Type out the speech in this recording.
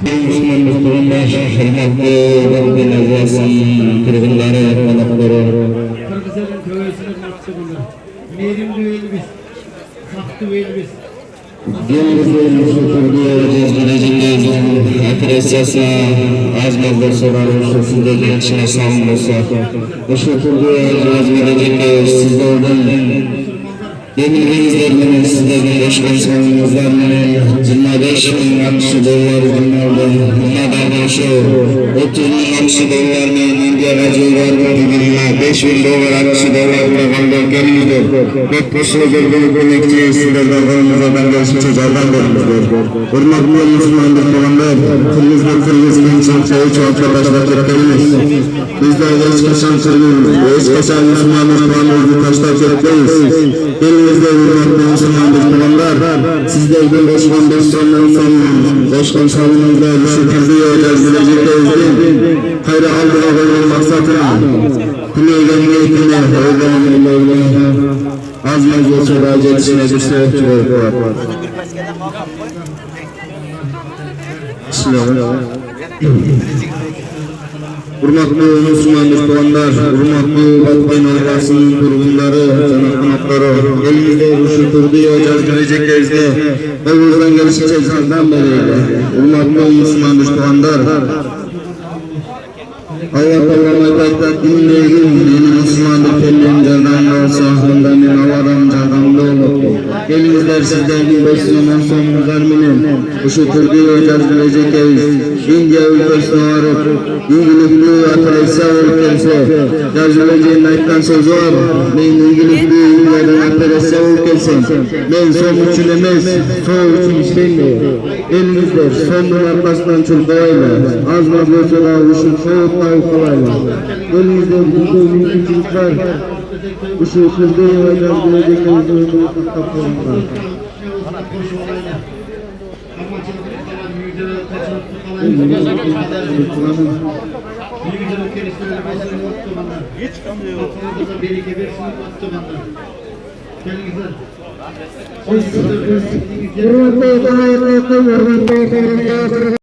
Müslüman Müslümanlar, hürmetli Rabbin Azası'nın kırgınları, konakları. Kırgızların tövbesinin maksudunda. Merim düğünümüz, sahtı düğünümüz. Gençlerin Türkiye Cezgireci'nde Atresiyasına azmazda soran sizde gençine savunması. Türkiye Cezgireci'nde sizlerden Demirgenizlerinin sizlerden yaşayan savunmazlarının 25.000 akışı dolar günlerden bunlardan başlıyor. 30.000 akışı dolarının India gacılarının birbirine 5.000 dolar akışı dolarına kaldı gelinizdir. Dört başına geldiğini görmekçi sizlerden kalımızdan görüşünce zardan verilmiştir. Hürmetli Müslümandır olanlar, kırmızı gençlik çayı çoğaltma başlattıklarımız. Bizler hiç kaçan kırmızı, hiç kaçan Müslümanlık bağımızı taştak etmeyiz. Elinizde hürmetli Müslümandır olanlar, sizlerden başkan dostlarından başkan savunuzda şükürlüğü öderzileceklerizdir. Hayra aldığa koyduğun maksatına, Tümeyden niyetine, Allah'ın azmaz geçer acetine bir sebepçiler var. Hürmetli Müslüman dostlarlar, hürmetli Batman Ailesi'nin kurgunları, sanatkanatları, elimizde bu şükürdüğü cezgireceklerizde, Mevlüt'den gelişince zardan beriyle, hürmetli Müslüman dostlarlar, Allah'tan dinleyin, yeni Müslümanlık elin candan olsa, ondan min avaran candan doğru. Elinizler sizlerin besliğinden son zarminin, bu şükürdüğü cezgirecekleyiz, İnce ülkesine varıp, İngilizliği atılırsa ülkesi, cezgireceğin ayıktan söz var, ben İngilizliği İngilizlerden atılırsa ülkesi, ben son için emez, son için işlemiyor. Elinizler sonun arkasından çırpayla, az vazgeçene uşun soğutma ukalayla. Elinizde bu mümkünlük var, bu şekilde yavaşlar geleceklerinizi uygulasız kaplarında. Hiç kamıyor. Berike versin, attı benden. Gelin güzel.